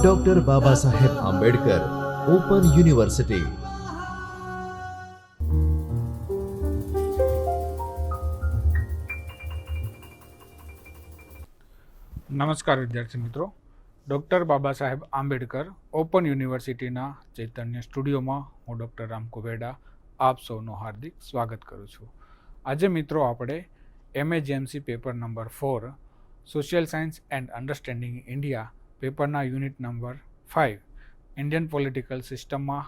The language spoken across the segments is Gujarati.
Doctor Baba Saheb Ambedkar open university. નમસ્કાર વિદ્યાર્થી મિત્રો, ડૉક્ટર બાબા સાહેબ આંબેડકર ઓપન યુનિવર્સિટીના ચૈતન્ય સ્ટુડિયોમાં હું ડૉક્ટર રામ કુબેડા આપ સૌનું હાર્દિક સ્વાગત કરું છું। આજે મિત્રો આપણે MA-GMC paper number 4 social science and understanding India પેપરના યુનિટ નંબર 5 ઇન્ડિયન પોલિટિકલ સિસ્ટમમાં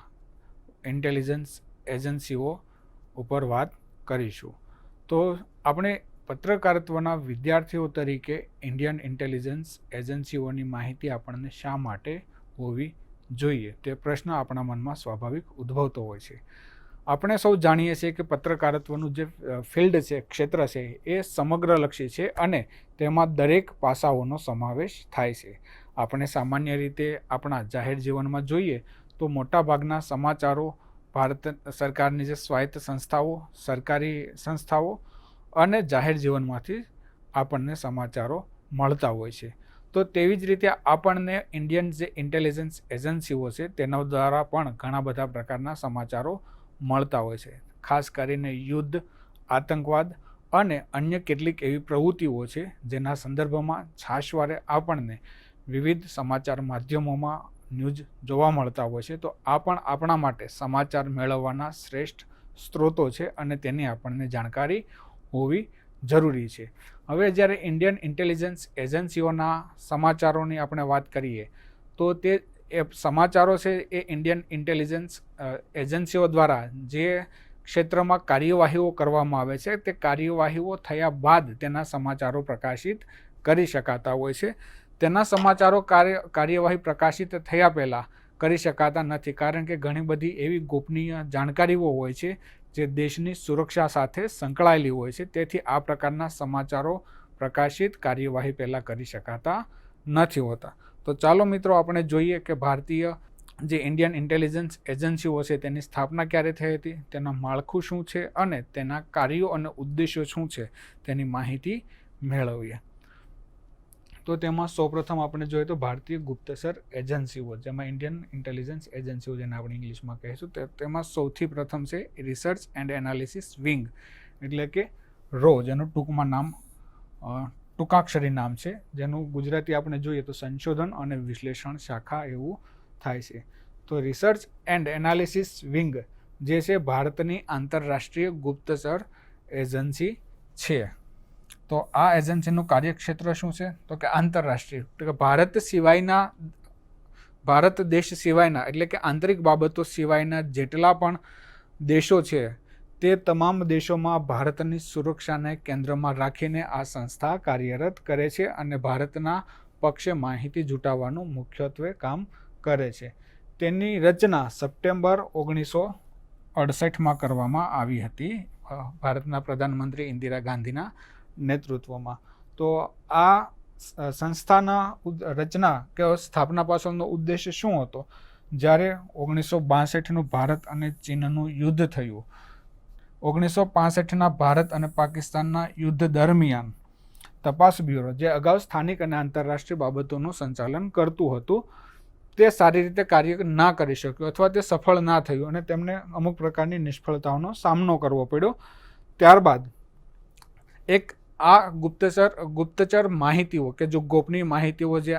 ઇન્ટેલિજન્સ એજન્સીઓ ઉપર વાત કરીશું। તો આપણે પત્રકારત્વના વિદ્યાર્થીઓ તરીકે ઇન્ડિયન ઇન્ટેલિજન્સ એજન્સીઓની માહિતી આપણને શા માટે હોવી જોઈએ તે પ્રશ્ન આપણા મનમાં સ્વાભાવિક ઉદ્ભવતો હોય છે। આપણે સૌ જાણીએ છીએ કે પત્રકારત્વનું જે ફિલ્ડ છે, ક્ષેત્ર છે, એ સમગ્રલક્ષી છે અને તેમાં દરેક પાસાઓનો સમાવેશ થાય છે। આપણે સામાન્ય રીતે આપણા જાહેર જીવનમાં જોઈએ તો મોટાભાગના સમાચારો ભારત સરકારની જે સ્વાયત્ત સંસ્થાઓ, સરકારી સંસ્થાઓ અને જાહેર જીવનમાંથી આપણને સમાચારો મળતા હોય છે। તો તેવી જ રીતે આપણને ઇન્ડિયન જે ઇન્ટેલિજન્સ એજન્સીઓ છે તેના દ્વારા પણ ઘણા બધા પ્રકારના સમાચારો મળતા હોય છે। ખાસ કરીને યુદ્ધ, આતંકવાદ અને અન્ય કેટલીક એવી પ્રવૃત્તિઓ છે જેના સંદર્ભમાં છાશવારે આપણને વિવિધ સમાચાર માધ્યમોમાં ન્યૂઝ જોવા મળતા હોય છે। તો આ પણ આપણા માટે સમાચાર મેળવવાના શ્રેષ્ઠ સ્ત્રોતો છે અને તેની આપણને જાણકારી હોવી જરૂરી છે। હવે જ્યારે ઇન્ડિયન ઇન્ટેલિજન્સ એજન્સીઓના સમાચારોની આપણે વાત કરીએ તો તે સમાચારો છે એ ઇન્ડિયન ઇન્ટેલિજન્સ એજન્સીઓ દ્વારા જે ક્ષેત્રમાં કાર્યવાહીઓ કરવામાં આવે છે તે કાર્યવાહીઓ થયા બાદ તેના સમાચારો પ્રકાશિત કરી શકાતા હોય છે। તેના સમાચારો કાર્યવાહી પ્રકાશિત થયા પહેલાં કરી શકાતા નથી, કારણ કે ઘણી બધી એવી ગોપનીય જાણકારીઓ હોય છે જે દેશની સુરક્ષા સાથે સંકળાયેલી હોય છે। તેથી આ પ્રકારના સમાચારો પ્રકાશિત કાર્યવાહી પહેલાં કરી શકાતા નથી હોતા। તો ચાલો મિત્રો આપણે જોઈએ કે ભારતીય જે ઇન્ડિયન ઇન્ટેલિજન્સ એજન્સીઓ છે તેની સ્થાપના ક્યારે થઈ હતી, તેના માળખું શું છે અને તેના કાર્યો અને ઉદ્દેશો શું છે તેની માહિતી મેળવીએ। તો તેમાં સૌપ્રથમ આપણે જોઈએ તો ભારતીય ગુપ્તચર એજન્સીઓ, જેમાં ઇન્ડિયન ઇન્ટેલિજન્સ એજન્સીઓ જેને આપણે ઇંગ્લિશમાં કહીશું, તેમાં સૌથી પ્રથમ છે રિસર્ચ એન્ડ એનાલિસિસ વિંગ, એટલે કે રો, જેનું ટૂંકમાં નામ ટૂંકાક્ષરી નામ છે, જેનું ગુજરાતી આપણે જોઈએ તો સંશોધન અને વિશ્લેષણ શાખા એવું થાય છે। તો રિસર્ચ એન્ડ એનાલિસિસ વિંગ જે છે ભારતની આંતરરાષ્ટ્રીય ગુપ્તચર એજન્સી છે। તો આ એજન્સીનું કાર્યક્ષેત્ર શું છે તો કે આંતરરાષ્ટ્રીય, એટલે કે ભારત દેશ સિવાયના એટલે કે આંતરિક બાબતો સિવાયના જેટલા પણ દેશો છે તે તમામ દેશોમાં ભારતની સુરક્ષાને કેન્દ્રમાં રાખીને આ સંસ્થા કાર્યરત કરે છે અને ભારતના પક્ષે માહિતી જુટાવવાનું મુખ્યત્વે કામ કરે છે। તેની રચના સપ્ટેમ્બર 1968માં કરવામાં આવી હતી ભારતના પ્રધાનમંત્રી ઇન્દિરા ગાંધીના નેતૃત્વમાં। તો આ સંસ્થાના રચના કે સ્થાપના પાછળનો ઉદ્દેશ્ય શું હતો? જ્યારે 1962નું ભારત અને ચીનનું યુદ્ધ થયું, 1965ના ભારત અને પાકિસ્તાનના યુદ્ધ દરમિયાન તપાસ બ્યુરો, જે અગાઉ સ્થાનિક અને આંતરરાષ્ટ્રીય બાબતોનું સંચાલન કરતું હતું, તે સારી રીતે કાર્ય ના કરી શક્યું અથવા તે સફળ ના થયું અને તેમને અમુક પ્રકારની નિષ્ફળતાઓનો સામનો કરવો પડ્યો। ત્યારબાદ એક આ ગુપ્તચર માહિતીઓ કે જો ગોપનીય માહિતીઓ જે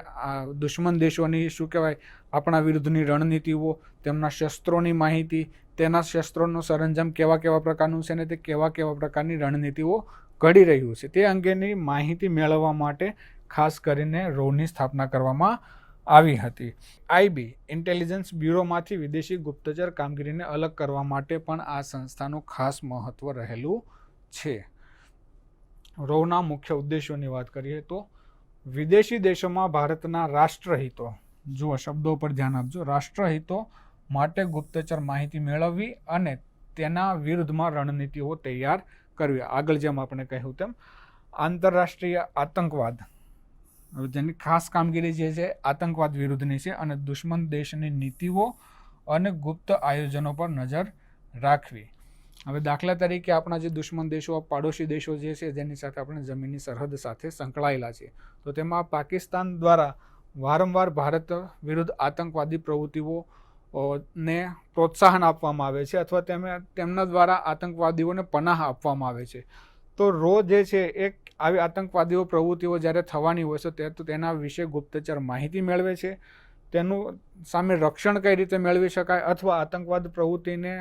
દુશ્મન દેશોની શું કહેવાય આપણા વિરુદ્ધની રણનીતિઓ, તેમના શસ્ત્રોની માહિતી, તેના શસ્ત્રોનું સરંજામ કેવા કેવા પ્રકારનું છે અને તે કેવા કેવા પ્રકારની રણનીતિઓ ઘડી રહ્યું છે તે અંગેની માહિતી મેળવવા માટે ખાસ કરીને રોની સ્થાપના કરવામાં આવી હતી। IB ઇન્ટેલિજન્સ બ્યુરોમાંથી વિદેશી ગુપ્તચર કામગીરીને અલગ કરવા માટે પણ આ સંસ્થાનું ખાસ મહત્વ રહેલું છે। રોના મુખ્ય ઉદ્દેશોની વાત કરીએ તો વિદેશી દેશોમાં ભારતના રાષ્ટ્રહિતો, જુઓ શબ્દો પર ધ્યાન આપજો, રાષ્ટ્રહિતો માટે ગુપ્તચર માહિતી મેળવવી અને તેના વિરુદ્ધમાં રણનીતિઓ તૈયાર કરવી। આગળ જેમ આપણે કહ્યું તેમ આંતરરાષ્ટ્રીય આતંકવાદ, જેની ખાસ કામગીરી જે છે આતંકવાદ વિરુદ્ધની છે અને દુશ્મન દેશની નીતિઓ અને ગુપ્ત આયોજનો પર નજર રાખવી। હવે દાખલા તરીકે આપણા જે દુશ્મન દેશો, પાડોશી દેશો જે છે જેની સાથે આપણે જમીનની સરહદ સાથે સંકળાયેલા છે, તો તેમાં પાકિસ્તાન દ્વારા વારંવાર ભારત વિરુદ્ધ આતંકવાદી પ્રવૃત્તિઓ ને પ્રોત્સાહન આપવામાં આવે છે અથવા તેમના દ્વારા આતંકવાદીઓને પનાહ આપવામાં આવે છે. તો રો જે છે એ આવી આતંકવાદીઓ પ્રવૃત્તિઓ જ્યારે થવાની હોય છે ત્યારે તો તેના વિશે ગુપ્તચર માહિતી મેળવે છે, તેનું સામે રક્ષણ કઈ રીતે મેળવી શકાય અથવા આતંકવાદ પ્રવૃત્તિને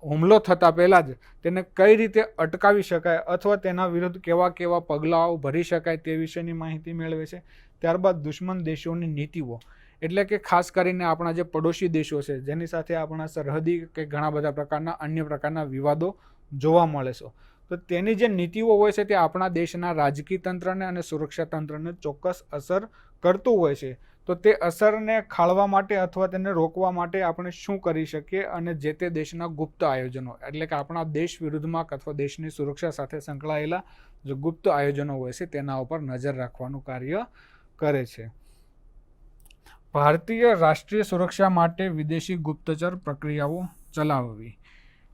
હુમલો થતાં પહેલાં જ તેને કઈ રીતે અટકાવી શકાય અથવા તેના વિરુદ્ધ કેવા કેવા પગલાઓ ભરી શકાય તે વિશેની માહિતી મેળવે છે. ત્યારબાદ દુશ્મન દેશોની નીતિઓ, એટલે કે ખાસ કરીને આપણા જે પડોશી દેશો છે જેની સાથે આપણા સરહદી કે ઘણા બધા પ્રકારના અન્ય પ્રકારના વિવાદો જોવા મળે છે, તો તેની જે નીતિઓ હોય છે તે આપણા દેશના રાજકીય તંત્રને અને સુરક્ષા તંત્રને ચોક્કસ અસર કરતું હોય છે. તો તે અસરને ખાળવા માટે અથવા તેને રોકવા માટે આપણે શું કરી શકીએ, અને જે તે દેશના ગુપ્ત આયોજનો, એટલે કે આપણા દેશ વિરુદ્ધમાં અથવા દેશની સુરક્ષા સાથે સંકળાયેલા જે ગુપ્ત આયોજનો હોય છે તેના ઉપર નજર રાખવાનું કાર્ય કરે છે. ભારતીય રાષ્ટ્રીય સુરક્ષા માટે વિદેશી ગુપ્તચર પ્રક્રિયાઓ ચલાવવી,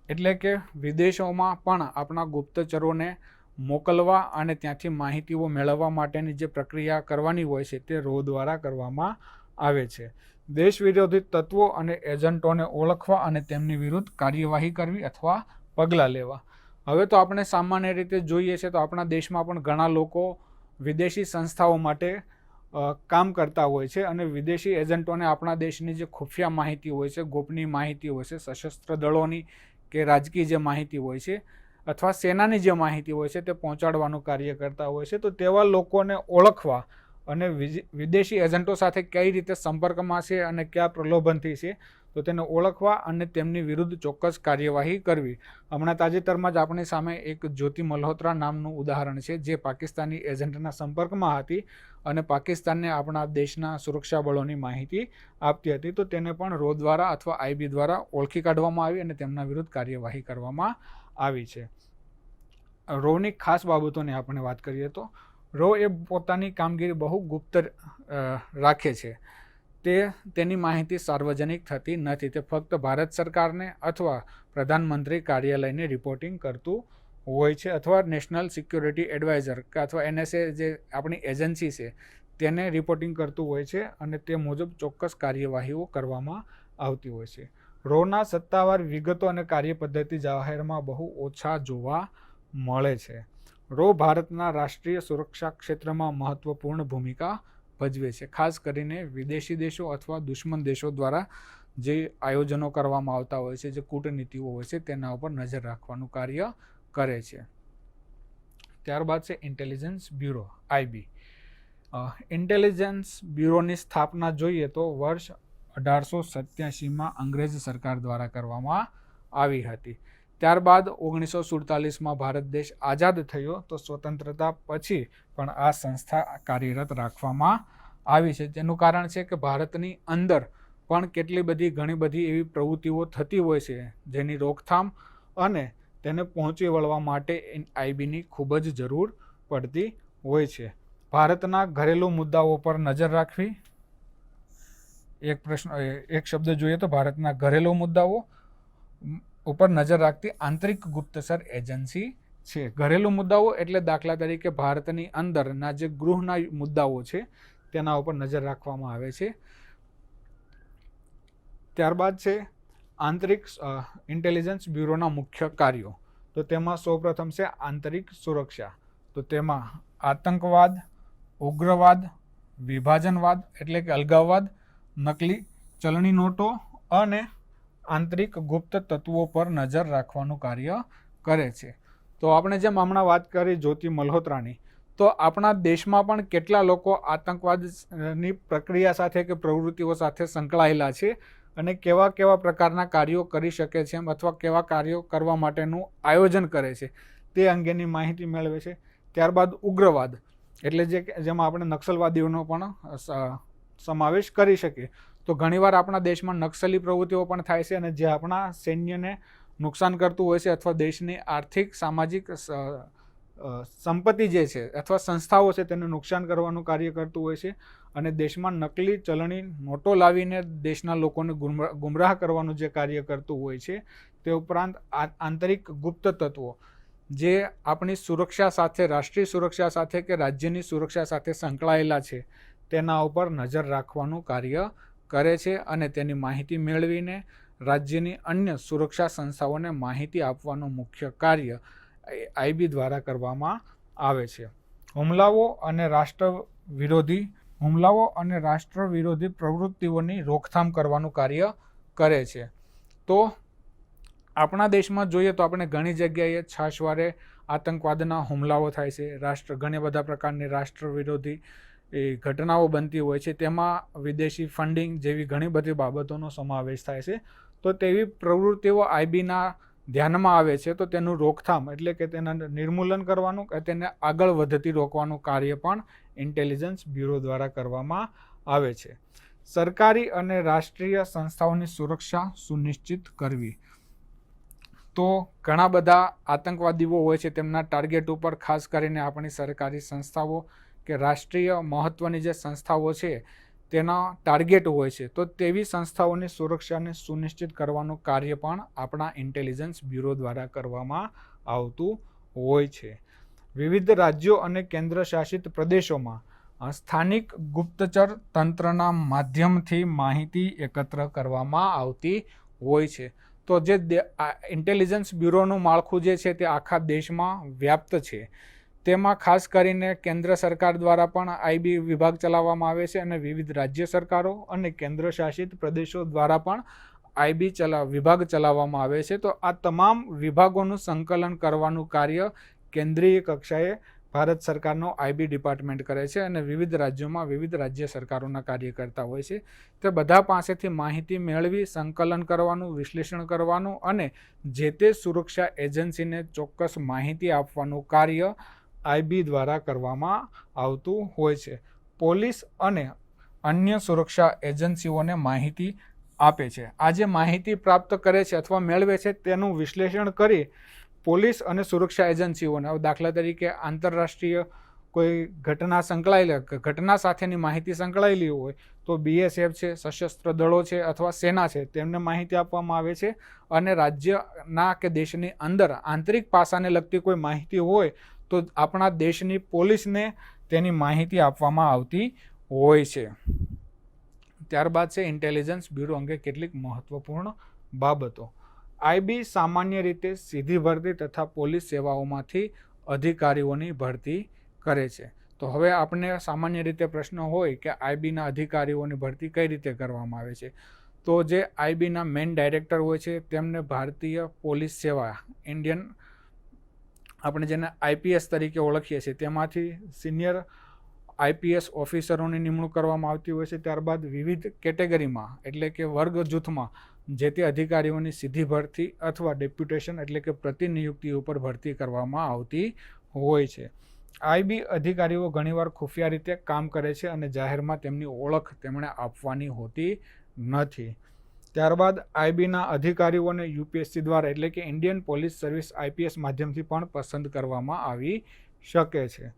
એટલે કે વિદેશોમાં પણ આપણા ગુપ્તચરોને મોકલવા અને ત્યાંથી માહિતીઓ મેળવવા માટેની જે પ્રક્રિયા કરવાની હોય છે તે રો દ્વારા કરવામાં આવે છે. દેશ વિરોધી તત્વો અને એજન્ટોને ઓળખવા અને તેમની વિરુદ્ધ કાર્યવાહી કરવી અથવા પગલાં લેવા. હવે તો આપણે સામાન્ય રીતે જોઈએ છે તો આપણા દેશમાં પણ ઘણા લોકો વિદેશી સંસ્થાઓ માટે કામ કરતા હોય છે અને વિદેશી એજન્ટોને આપણા દેશની જે ખુફિયા માહિતી હોય છે, ગોપનીય માહિતી હોય છે, સશસ્ત્ર દળોની કે રાજકીય જે માહિતી હોય છે અથવા સેનાની જે માહિતી હોય છે તે પહોંચાડવાનું કાર્ય કરતા હોય છે. તો તેવા લોકોને ઓળખવા અને વિદેશી એજન્ટો સાથે કઈ રીતે સંપર્કમાં છે અને કયા પ્રલોભનથી છે તો તેને ઓળખવા અને તેમની વિરુદ્ધ ચોક્કસ કાર્યવાહી કરવી. હમણાં તાજેતરમાં જ આપણી સામે એક જ્યોતિ મલ્હોત્રા નામનું ઉદાહરણ છે જે પાકિસ્તાની એજન્ટના સંપર્કમાં હતી અને પાકિસ્તાનને આપણા દેશના સુરક્ષા બળોની માહિતી આપતી હતી. તો તેને પણ રો દ્વારા અથવા આઈબી દ્વારા ઓળખી કાઢવામાં આવી અને તેમના વિરુદ્ધ કાર્યવાહી કરવામાં આવી છે. રોની ખાસ બાબતોની આપણે વાત કરીએ તો રો એ પોતાની કામગીરી બહુ ગુપ્ત રાખે છે. તેની માહિતી સાર્વજનિક થતી નથી. તે ફક્ત ભારત સરકારને અથવા પ્રધાનમંત્રી કાર્યાલયને રિપોર્ટિંગ કરતું હોય છે અથવા નેશનલ સિક્યોરિટી એડવાઇઝર કે અથવા NSA જે આપણી એજન્સી છે તેને રિપોર્ટિંગ કરતું હોય છે અને તે મુજબ ચોક્કસ કાર્યવાહીઓ કરવામાં આવતી હોય છે. રોના સત્તાવાર વિગતો અને કાર્યપદ્ધતિ જાહેરમાં બહુ ઓછા જોવા મળે છે. રો ભારતના રાષ્ટ્રીય સુરક્ષા ક્ષેત્રમાં મહત્વપૂર્ણ ભૂમિકા ભજવે છે, ખાસ કરીને વિદેશી દેશો અથવા દુશ્મન દેશો દ્વારા જે આયોજનો કરવામાં આવતા હોય છે, જે કૂટનીતિઓ હોય છે તેના ઉપર નજર રાખવાનું કાર્ય કરે છે. ત્યારબાદ છે ઇન્ટેલિજન્સ બ્યુરો આઈબી. ઇન્ટેલિજન્સ બ્યુરોની સ્થાપના જોઈએ તો વર્ષ 1887માં અંગ્રેજ સરકાર દ્વારા કરવામાં આવી હતી. ત્યારબાદ 1947માં ભારત દેશ આઝાદ થયો તો સ્વતંત્રતા પછી પણ આ સંસ્થા કાર્યરત રાખવામાં આવી છે. તેનું કારણ છે કે ભારતની અંદર પણ ઘણી બધી એવી પ્રવૃત્તિઓ થતી હોય છે જેની રોકથામ અને તેને પહોંચી વળવા માટે આઈબીની ખૂબ જ જરૂર પડતી હોય છે. ભારતના ઘરેલું મુદ્દાઓ પર નજર રાખવી. એક શબ્દ જોઈએ તો ભારતના ઘરેલું મુદ્દાઓ ઉપર નજર રાખતી આંતરિક ગુપ્તચર એજન્સી છે. ઘરેલું મુદ્દાઓ એટલે દાખલા તરીકે ભારતની અંદરના જે ગૃહના મુદ્દાઓ છે તેના ઉપર નજર રાખવામાં આવે છે. ત્યારબાદ છે આંતરિક ઇન્ટેલિજન્સ બ્યુરોના મુખ્ય કાર્યો. તો તેમાં સૌપ્રથમ છે આંતરિક સુરક્ષા. તો તેમાં આતંકવાદ, ઉગ્રવાદ, વિભાજનવાદ એટલે કે અલગાવવાદ, નકલી ચલણી નોટો અને આંતરિક ગુપ્ત તત્વો પર નજર રાખવાનું કાર્ય કરે છે. તો આપણે જેમ હમણાં વાત કરી જ્યોતિ મલ્હોત્રાની, તો આપણા દેશમાં પણ કેટલા લોકો આતંકવાદની પ્રક્રિયા સાથે કે પ્રવૃત્તિઓ સાથે સંકળાયેલા છે અને કેવા કેવા પ્રકારના કાર્યો કરી શકે છે અથવા કેવા કાર્યો કરવા માટેનું આયોજન કરે છે તે અંગેની માહિતી મેળવે છે. ત્યારબાદ ઉગ્રવાદ એટલે જેમાં આપણે નક્સલવાદીઓનો પણ સમાવેશ કરી શકીએ. તો ઘણીવાર આપણા દેશમાં નક્સલી પ્રવૃત્તિઓ પણ થાય છે અને જે આપણા સૈન્યને નુકસાન કરતું હોય છે અથવા દેશની આર્થિક સામાજિક સંપત્તિ જે છે અથવા સંસ્થાઓ છે તેને નુકસાન કરવાનું કાર્ય કરતું હોય છે અને દેશમાં નકલી ચલણી નોટો લાવીને દેશના લોકોને ગુમરાહ કરવાનું જે કાર્ય કરતું હોય છે તે ઉપરાંત આંતરિક ગુપ્ત તત્વો જે આપણી સુરક્ષા સાથે, રાષ્ટ્રીય સુરક્ષા સાથે કે રાજ્યની સુરક્ષા સાથે સંકળાયેલા છે તેના ઉપર નજર રાખવાનું કાર્ય કરે છે અને તેની માહિતી મેળવીને રાજ્યની અન્ય સુરક્ષા સંસ્થાઓને માહિતી આપવાનું મુખ્ય કાર્ય આઈબી દ્વારા કરવામાં આવે છે. હુમલાઓ અને રાષ્ટ્ર વિરોધી પ્રવૃત્તિઓની રોકથામ કરવાનું કાર્ય કરે છે. તો આપણા દેશમાં જોઈએ તો આપણે ઘણી જગ્યાએ છાશવારે આતંકવાદના હુમલાઓ થાય છે, ઘણી બધા પ્રકારની રાષ્ટ્ર વિરોધી ઘટનાઓ બનતી હોય છે, તેમાં વિદેશી ફંડિંગ જેવી ઘણી બધી બાબતોનો સમાવેશ થાય છે. તો તેવી પ્રવૃત્તિઓ આઈબીના ધ્યાનમાં આવે છે તો તેનું રોકથામ એટલે કે તેના નિર્મૂલન કરવાનું કે તેને આગળ વધતી રોકવાનું કાર્ય પણ ઇન્ટેલિજન્સ બ્યુરો દ્વારા કરવામાં આવે છે. સરકારી અને રાષ્ટ્રીય સંસ્થાઓની સુરક્ષા સુનિશ્ચિત કરવી. તો ઘણા બધા આતંકવાદીઓ હોય છે, તેમના ટાર્ગેટ ઉપર ખાસ કરીને આપણી સરકારી સંસ્થાઓ કે રાષ્ટ્રીય મહત્ત્વની જે સંસ્થાઓ છે તેના ટાર્ગેટ હોય છે. તો તેવી સંસ્થાઓની સુરક્ષાને સુનિશ્ચિત કરવાનું કાર્ય પણ આપણા ઇન્ટેલિજન્સ બ્યુરો દ્વારા કરવામાં આવતું હોય છે. વિવિધ રાજ્યો અને કેન્દ્ર શાસિત પ્રદેશોમાં સ્થાનિક ગુપ્તચર તંત્રના માધ્યમથી માહિતી એકત્ર કરવામાં આવતી હોય છે. તો જે ઇન્ટેલિજન્સ બ્યુરોનું માળખું જે છે તે આખા દેશમાં વ્યાપ્ત છે. તેમાં ખાસ કરીને કેન્દ્ર સરકાર દ્વારા પણ આઈબી વિભાગ ચલાવવામાં આવે છે અને વિવિધ રાજ્ય સરકારો અને કેન્દ્ર શાસિત પ્રદેશો દ્વારા પણ આઈબી વિભાગ ચલાવવામાં આવે છે. તો આ તમામ વિભાગોનું સંકલન કરવાનું કાર્ય કેન્દ્રીય કક્ષાએ ભારત સરકારનો આઈબી ડિપાર્ટમેન્ટ કરે છે અને વિવિધ રાજ્યોમાં વિવિધ રાજ્ય સરકારોના કાર્ય કરતા હોય છે. તે બધા પાસેથી માહિતી મેળવી સંકલન કરવાનું, વિશ્લેષણ કરવાનું અને જે તે સુરક્ષા એજન્સીને ચોક્કસ માહિતી આપવાનું કાર્ય આઈબી દ્વારા કરવામાં આવતું હોય છે. પોલીસ અને અન્ય સુરક્ષા એજન્સીઓને માહિતી આપે છે. આ જે માહિતી પ્રાપ્ત કરે છે અથવા મેળવે છે તેનું વિશ્લેષણ કરી પોલીસ અને સુરક્ષા એજન્સીઓને, દાખલા તરીકે આંતરરાષ્ટ્રીય કોઈ ઘટના સાથેની માહિતી સંકળાયેલી હોય તો બીએસએફ છે, સશસ્ત્ર દળો છે અથવા સેના છે, તેમને માહિતી આપવામાં આવે છે. અને રાજ્યના કે દેશની અંદર આંતરિક પાસાને લગતી કોઈ માહિતી હોય તો આપણા દેશની પોલીસને તેની માહિતી આપવામાં આવતી હોય છે. ત્યારબાદ છે ઇન્ટેલિજન્સ બ્યુરો અંગે કેટલીક મહત્વપૂર્ણ બાબતો. આઈબી સામાન્ય રીતે સીધી ભરતી તથા પોલીસ સેવાઓમાંથી અધિકારીઓની ભરતી કરે છે. તો હવે આપણે સામાન્ય રીતે પ્રશ્ન હોય કે આઈબીના અધિકારીઓની ભરતી કઈ રીતે કરવામાં આવે છે. તો જે આઈબીના મેઇન ડાયરેક્ટર હોય છે તેમને ભારતીય પોલીસ સેવા, ઇન્ડિયન, આપણે જેને આઈપીએસ તરીકે ઓળખીએ છીએ, તેમાંથી સિનિયર આઈપીએસ ઓફિસરોની નિમણૂક કરવામાં આવતી હોય છે. ત્યારબાદ વિવિધ કેટેગરીમાં એટલે કે વર્ગ જૂથમાં જે તે અધિકારીઓની સીધી ભરતી અથવા ડેપ્યુટેશન એટલે કે પ્રતિનિયુક્તિ ઉપર ભરતી કરવામાં આવતી હોય છે. આઈબી અધિકારીઓ ઘણીવાર ખુફિયા રીતે કામ કરે છે અને જાહેરમાં તેમની ઓળખ તેમણે આપવાની હોતી નથી. ત્યારબાદ આઈબીના અધિકારીઓને યુપીએસસી દ્વારા એટલે કે ઇન્ડિયન પોલીસ સર્વિસ આઈપીએસ માધ્યમથી પણ પસંદ કરવામાં આવી શકે છે.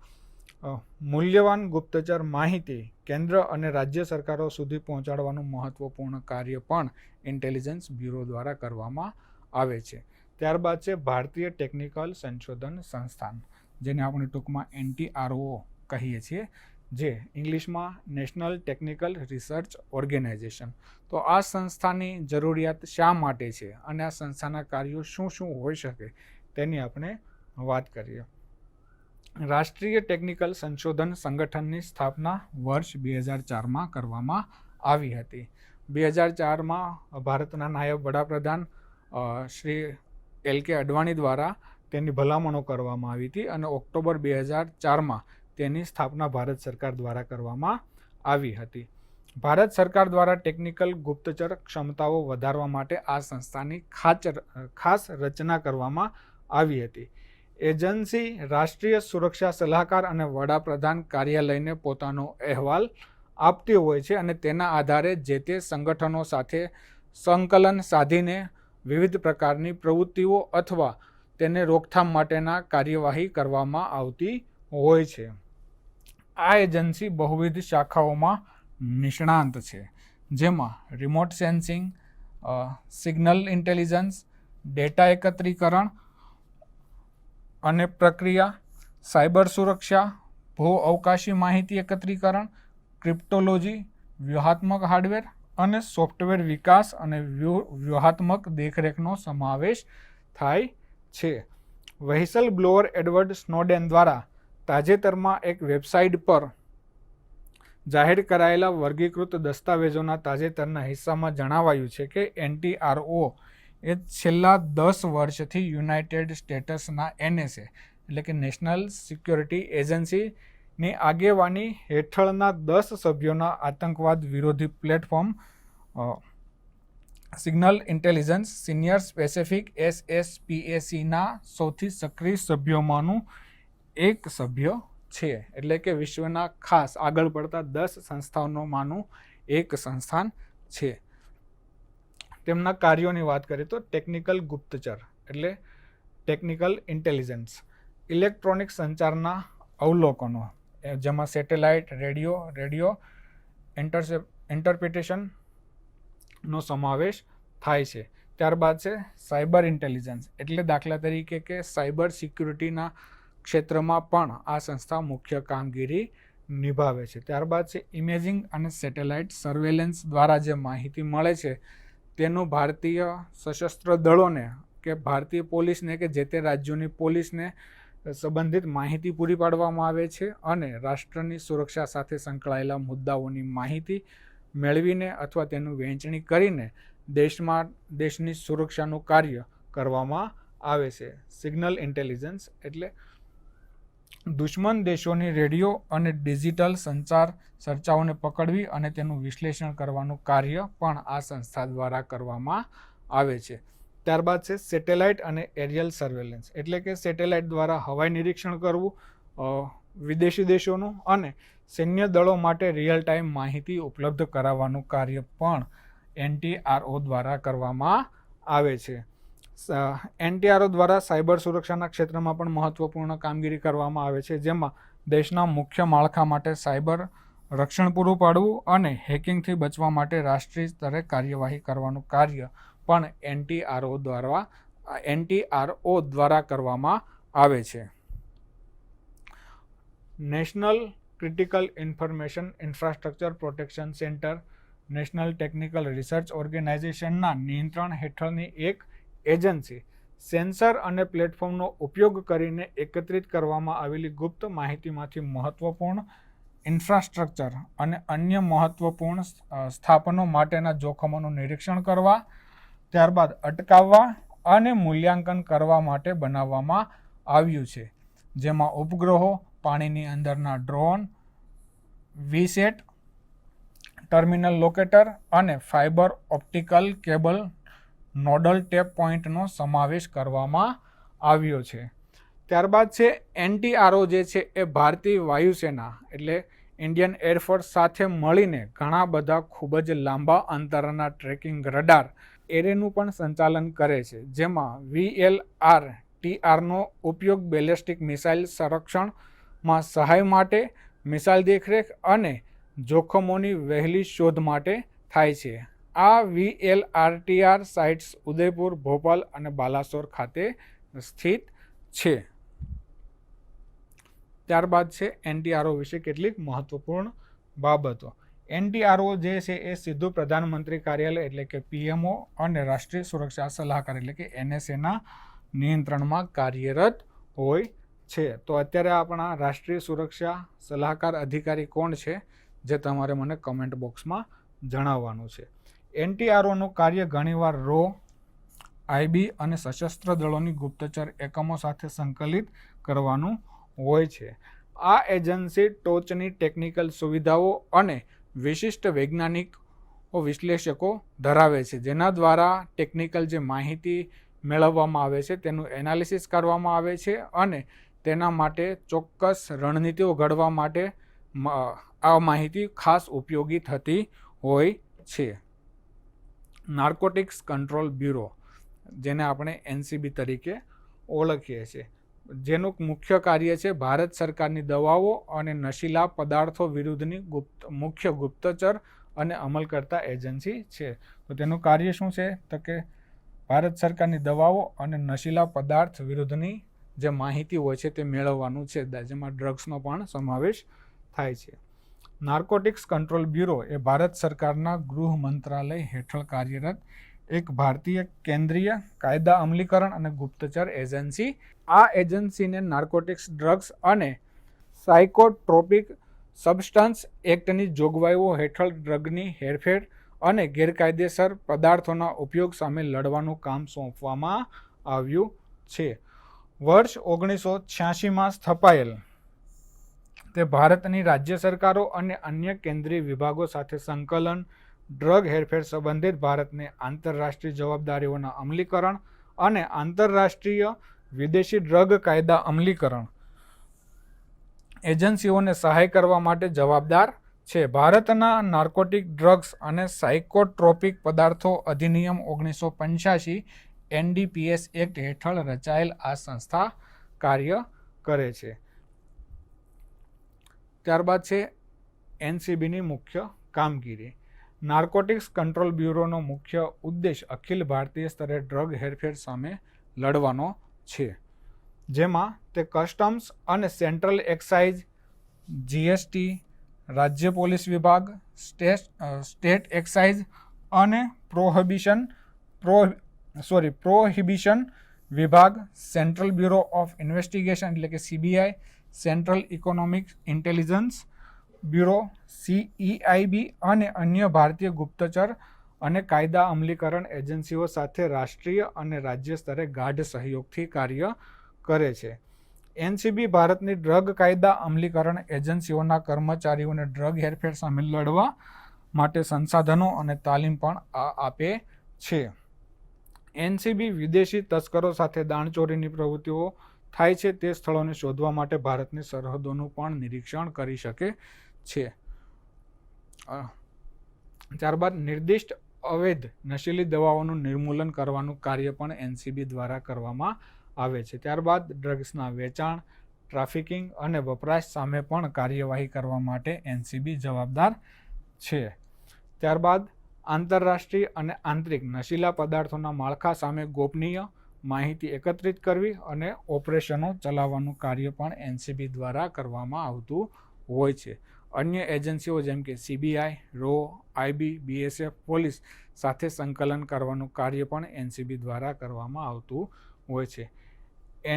મૂલ્યવાન ગુપ્તચર માહિતી કેન્દ્ર અને રાજ્ય સરકારો સુધી પહોંચાડવાનું મહત્વપૂર્ણ કાર્ય પણ ઇન્ટેલિજન્સ બ્યુરો દ્વારા કરવામાં આવે છે. ત્યારબાદ છે ભારતીય ટેકનિકલ સંશોધન સંસ્થાન, જેને આપણે ટૂંકમાં NTRO કહીએ છીએ, જે ઇંગ્લિશમાં નેશનલ ટેકનિકલ રિસર્ચ ઓર્ગેનાઇઝેશન. તો આ સંસ્થાની જરૂરિયાત શા માટે છે અને આ સંસ્થાના કાર્યો શું શું હોઈ શકે તેની આપણે વાત કરીએ. રાષ્ટ્રીય ટેકનિકલ સંશોધન સંગઠનની સ્થાપના વર્ષ 2004માં કરવામાં આવી હતી. 2004માં ભારતના નાયબ વડાપ્રધાન શ્રી LK અડવાણી દ્વારા તેની ભલામણો કરવામાં આવી હતી અને ઓક્ટોબર 2004માં તેની સ્થાપના ભારત સરકાર દ્વારા કરવામાં આવી હતી. ભારત સરકાર દ્વારા ટેકનિકલ ગુપ્તચર ક્ષમતાઓ વધારવા માટે આ સંસ્થાની ખાસ રચના કરવામાં આવી હતી. એજન્સી રાષ્ટ્રીય સુરક્ષા સલાહકાર અને વડાપ્રધાન કાર્યાલયને પોતાનો અહેવાલ આપતી હોય છે અને તેના આધારે જે તે સંગઠનો સાથે સંકલન સાધીને વિવિધ પ્રકારની પ્રવૃત્તિઓ અથવા તેને રોકથામ માટેના કાર્યવાહી કરવામાં આવતી હોય છે. આ એજન્સી બહુવિધ શાખાઓમાં નિષ્ણાંત છે, જેમાં remote sensing, signal intelligence, data એકત્રીકરણ અને પ્રક્રિયા, સાયબર સુરક્ષા, ભૂ અવકાશી માહિતી એકત્રીકરણ, ક્રિપ્ટોલોજી, વ્યૂહાત્મક હાર્ડવેર અને સોફ્ટવેર વિકાસ અને વ્યૂહાત્મક દેખરેખનો સમાવેશ થાય છે. વ્હિસલ બ્લોઅર એડવર્ડ સ્નોડેન દ્વારા તાજેતરમાં એક વેબસાઇટ પર જાહેર કરાયેલા વર્ગીકૃત દસ્તાવેજોના તાજેતરના હિસ્સામાં જણાવાયું છે કે NTRO એ છેલ્લા 10 વર્ષથી યુનાઇટેડ સ્ટેટ્સના NSA એટલે કે નેશનલ સિક્યોરિટી એજન્સીની આગેવાની હેઠળના 10 સભ્યોના આતંકવાદ વિરોધી platform signal intelligence senior specific SSPACના સૌથી સક્રિય સભ્યોમાંનું એક સભ્ય છે. એટલે કે વિશ્વના ખાસ આગળ પડતા 10 સંસ્થાનોમાંનું એક સંસ્થાન છે. તેમના કાર્યોની વાત કરીએ તો ટેકનિકલ ગુપ્તચર એટલે ટેકનિકલ ઇન્ટેલિજન્સ, ઇલેક્ટ્રોનિક સંચારના અવલોકનો જેમાં સેટેલાઇટ, રેડિયો ઇન્ટરપ્રિટેશનનો સમાવેશ થાય છે. ત્યારબાદ છે સાયબર ઇન્ટેલિજન્સ એટલે દાખલા તરીકે કે સાયબર સિક્યુરિટીના ક્ષેત્રમાં પણ આ સંસ્થા મુખ્ય કામગીરી નિભાવે છે. ત્યારબાદ છે ઇમેજિંગ અને સેટેલાઇટ સર્વેલન્સ દ્વારા જે માહિતી મળે છે તેનું ભારતીય સશસ્ત્ર દળોને કે ભારતીય પોલીસને કે જે તે રાજ્યોની પોલીસને સંબંધિત માહિતી પૂરી પાડવામાં આવે છે અને રાષ્ટ્રની સુરક્ષા સાથે સંકળાયેલા મુદ્દાઓની માહિતી મેળવીને અથવા તેનું વહેંચણી કરીને દેશની સુરક્ષાનું કાર્ય કરવામાં આવે છે. સિગ્નલ ઇન્ટેલિજન્સ એટલે દુશ્મન દેશોની રેડિયો અને ડિજિટલ સંચાર ચર્ચાઓને પકડવી અને તેનું વિશ્લેષણ કરવાનું કાર્ય પણ આ સંસ્થા દ્વારા કરવામાં આવે છે. ત્યારબાદ છે સેટેલાઇટ અને એરિયલ સર્વેલન્સ એટલે કે સેટેલાઇટ દ્વારા હવાઈ નિરીક્ષણ કરવું વિદેશી દેશોનું અને સૈન્ય દળો માટે રિયલ ટાઈમ માહિતી ઉપલબ્ધ કરાવવાનું કાર્ય પણ NTRO દ્વારા કરવામાં આવે છે. NTRO દ્વારા સાયબર સુરક્ષાના ક્ષેત્રમાં પણ મહત્વપૂર્ણ કામગીરી કરવામાં આવે છે, જેમાં દેશના મુખ્ય માળખા માટે સાયબર રક્ષણ પૂરું પાડવું અને હેકિંગથી બચવા માટે રાષ્ટ્રીય સ્તરે કાર્યવાહી કરવાનું કાર્ય પણ NTRO દ્વારા કરવામાં આવે છે. National critical information infrastructure protection centre national technical research ઓર્ગેનાઇઝેશનના નિયંત્રણ હેઠળની એક એજન્સી સેન્સર અને પ્લેટફોર્મનો ઉપયોગ કરીને એકત્રિત કરવામાં આવેલી ગુપ્ત માહિતીમાંથી મહત્વપૂર્ણ ઇન્ફ્રાસ્ટ્રક્ચર અને અન્ય મહત્વપૂર્ણ સ્થાપનો માટેના જોખમોનું નિરીક્ષણ કરવા, ત્યારબાદ અટકાવવા અને મૂલ્યાંકન કરવા માટે બનાવવામાં આવ્યું છે, જેમાં ઉપગ્રહો, પાણીની અંદરના ડ્રોન, વીસેટ, ટર્મિનલ લોકેટર અને fibre optical cable nodal tap પોઇન્ટનો સમાવેશ કરવામાં આવ્યો છે. ત્યારબાદ છે NTRO જે છે એ ભારતીય વાયુસેના એટલે ઇન્ડિયન એરફોર્સ સાથે મળીને ઘણા બધા ખૂબ જ લાંબા અંતરના ટ્રેકિંગ રડાર એરેનું પણ સંચાલન કરે છે, જેમાં VLR-TRનો ઉપયોગ બેલેસ્ટિક મિસાઇલ સંરક્ષણમાં સહાય માટે, મિસાઇલ દેખરેખ અને જોખમોની વહેલી શોધ માટે થાય છે. આ VLR-TR સાઇટ્સ ઉદયપુર, ભોપાલ અને બાલાસોર ખાતે સ્થિત છે. ત્યારબાદ છે NTRO વિશે કેટલીક મહત્વપૂર્ણ બાબતો. NTRO જે છે એ સીધું પ્રધાનમંત્રી કાર્યાલય એટલે કે PMO અને રાષ્ટ્રીય સુરક્ષા સલાહકાર એટલે કે NSAના નિયંત્રણમાં કાર્યરત હોય છે. તો અત્યારે આપણા રાષ્ટ્રીય સુરક્ષા સલાહકાર અધિકારી કોણ છે જે તમારે મને કમેન્ટ બોક્સમાં જણાવવાનું છે. NTROનું કાર્ય ઘણીવાર IB અને સશસ્ત્ર દળોની ગુપ્તચર એકમો સાથે સંકલિત કરવાનું હોય છે. આ એજન્સી ટોચની ટેકનિકલ સુવિધાઓ અને વિશિષ્ટ વૈજ્ઞાનિક વિશ્લેષકો ધરાવે છે, જેના દ્વારા ટેકનિકલ જે માહિતી મેળવવામાં આવે છે તેનું એનાલિસિસ કરવામાં આવે છે અને તેના માટે ચોક્કસ રણનીતિઓ ઘડવા માટે આ માહિતી ખાસ ઉપયોગી થતી હોય છે. નાર્કોટિક્સ કંટ્રોલ બ્યુરો જેને આપણે NCB તરીકે ઓળખીએ છીએ, જેનું મુખ્ય કાર્ય છે ભારત સરકારની દવાઓ અને નશીલા પદાર્થો વિરુદ્ધની મુખ્ય ગુપ્તચર અને અમલકર્તા એજન્સી છે. તો તેનું કાર્ય શું છે? તો કે ભારત સરકારની દવાઓ અને નશીલા પદાર્થ વિરુદ્ધની જે માહિતી હોય છે તે મેળવવાનું છે, જેમાં ડ્રગ્સનો પણ સમાવેશ થાય છે. નાર્કોટિક્સ કંટ્રોલ બ્યુરો એ ભારત સરકારના ગૃહ મંત્રાલય હેઠળ કાર્યરત એક ભારતીય કેન્દ્રીય કાયદા અમલીકરણ અને ગુપ્તચર એજન્સી. આ એજન્સીને નાર્કોટિક્સ, ડ્રગ્સ અને સાયકોટ્રોપિક સબસ્ટન્સ એક્ટની જોગવાઈઓ હેઠળ ડ્રગની હેરફેર અને ગેરકાયદેસર પદાર્થોના ઉપયોગ સામે લડવાનું કામ સોંપવામાં આવ્યું છે. વર્ષ 1986માં સ્થપાયેલ તે ભારતની રાજ્ય સરકારો અને અન્ય કેન્દ્રીય વિભાગો સાથે સંકલન, ડ્રગ હેરફેર સંબંધિત ભારતની આંતરરાષ્ટ્રીય જવાબદારીઓના અમલીકરણ અને આંતરરાષ્ટ્રીય વિદેશી ડ્રગ કાયદા અમલીકરણ એજન્સીઓને સહાય કરવા માટે જવાબદાર છે. ભારતના નાર્કોટિક, ડ્રગ્સ અને સાયકોટ્રોપિક પદાર્થો અધિનિયમ 1985 NDPS એક્ટ હેઠળ રચાયેલ આ સંસ્થા કાર્ય કરે છે. ત્યારબાદ છે એનસીબીની મુખ્ય કામગીરી. નાર્કોટિક્સ કંટ્રોલ બ્યુરોનો મુખ્ય ઉદ્દેશ અખિલ ભારતીય સ્તરે ડ્રગ હેરફેર સામે લડવાનો છે, જેમાં તે કસ્ટમ્સ અને સેન્ટ્રલ એક્સાઇઝ, જીએસટી, રાજ્ય પોલીસ વિભાગ, સ્ટેટ એક્સાઇઝ અને પ્રોહિબિશન વિભાગ, સેન્ટ્રલ બ્યુરો ઓફ ઇન્વેસ્ટિગેશન એટલે કે CBI, central economic intelligence bureau CEIB અને અન્ય ભારતીય ગુપ્તચર અને કાયદા અમલીકરણ એજન્સીઓ સાથે રાષ્ટ્રીય અને રાજ્ય સ્તરે ગાઢ સહયોગથી કાર્ય કરે છે. એનસીબી ભારતની ડ્રગ કાયદા અમલીકરણ એજન્સીઓના કર્મચારીઓને ડ્રગ હેરફેર સામે લડવા માટે સંસાધનો અને તાલીમ પણ આપે છે. એનસીબી વિદેશી તસ્કરો સાથે દાણચોરીની પ્રવૃત્તિઓ થાય છે તે સ્થળોને શોધવા માટે ભારતની સરહદોનું પણ નિરીક્ષણ કરી શકે છે. ત્યારબાદ નિર્દિષ્ટ અવૈધ નશીલી દવાઓનું નિર્મૂલન કરવાનું કાર્ય પણ એનસીબી દ્વારા કરવામાં આવે છે. ત્યારબાદ ડ્રગ્સના વેચાણ, ટ્રાફિકિંગ અને વપરાશ સામે પણ કાર્યવાહી કરવા માટે એનસીબી જવાબદાર છે. ત્યારબાદ આંતરરાષ્ટ્રીય અને આંતરિક નશીલા પદાર્થોના માળખા સામે ગોપનીય માહિતી એકત્રિત કરવી અને ઓપરેશનો ચલાવવાનું કાર્ય પણ એનસીબી દ્વારા કરવામાં આવતું હોય છે. અન્ય એજન્સીઓ જેમ કે CBI, RO, IB, BSF, police સાથે સંકલન કરવાનું કાર્ય પણ એનસીબી દ્વારા કરવામાં આવતું હોય છે.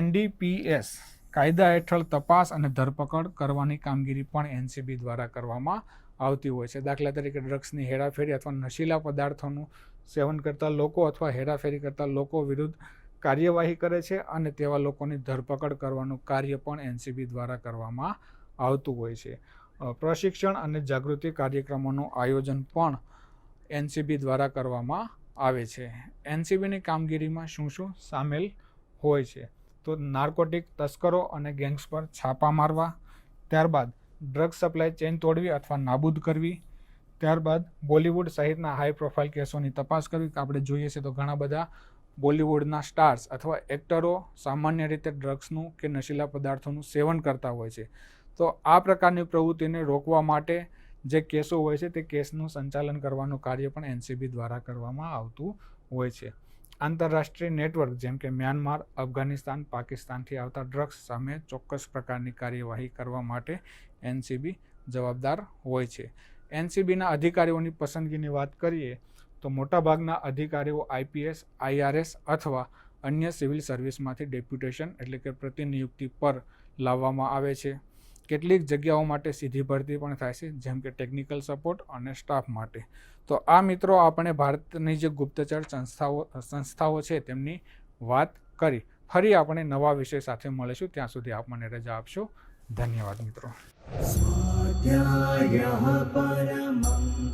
NDPS કાયદા હેઠળ તપાસ અને ધરપકડ કરવાની કામગીરી પણ એનસીબી દ્વારા કરવામાં આવતી હોય છે. દાખલા તરીકે ડ્રગ્સની હેરાફેરી અથવા નશીલા પદાર્થોનું સેવન કરતા લોકો અથવા હેરાફેરી કરતા લોકો વિરુદ્ધ કાર્યવાહી કરે છે અને તેવા લોકોની ધરપકડ કરવાનું કાર્ય પણ એનસીબી દ્વારા કરવામાં આવતું હોય છે. પ્રશિક્ષણ અને જાગૃતિ કાર્યક્રમોનું આયોજન પણ એનસીબી દ્વારા કરવામાં આવે છે. એનસીબીની કામગીરીમાં શું શું સામેલ હોય છે? તો નાર્કોટિક તસ્કરો અને ગેંગ્સ પર છાપા મારવા, ત્યારબાદ ડ્રગ સપ્લાય ચેઇન તોડવી અથવા નાબૂદ કરવી, ત્યારબાદ બોલિવૂડ સહિતના હાઈ પ્રોફાઇલ કેસોની તપાસ કરવી. આપણે જોઈએ છે તો ઘણા બધા બોલિવૂડના સ્ટાર્સ અથવા એક્ટરો સામાન્ય રીતે ડ્રગ્સનું કે નશીલા પદાર્થોનું સેવન કરતા હોય છે. તો આ પ્રકારની પ્રવૃત્તિને રોકવા માટે જે કેસો હોય છે તે કેસનું સંચાલન કરવાનું કાર્ય પણ એનસીબી દ્વારા કરવામાં આવતું હોય છે. આંતરરાષ્ટ્રીય નેટવર્ક જેમ કે મ્યાનમાર, અફઘાનિસ્તાન, પાકિસ્તાનથી આવતા ડ્રગ્સ સામે ચોક્કસ પ્રકારની કાર્યવાહી કરવા માટે એનસીબી જવાબદાર હોય છે. એનસીબીના અધિકારીઓની પસંદગીની વાત કરીએ તો મોટાભાગના અધિકારીઓ IPS, IRS અથવા અન્ય સિવિલ સર્વિસમાંથી ડેપ્યુટેશન એટલે કે પ્રતિનિયુક્તિ પર લાવવામાં આવે છે. કેટલીક જગ્યાઓ માટે સીધી ભરતી પણ થાય છે, જેમ કે ટેકનિકલ સપોર્ટ અને સ્ટાફ માટે. તો આ મિત્રો આપણે ભારતની જે ગુપ્તચર સંસ્થાઓ છે તેમની વાત કરી. ફરી આપણે નવા વિષય સાથે મળીશું. ત્યાં સુધી આપ મને રજા આપશો. ધન્યવાદ મિત્રો. स्वाध्यायः परमम्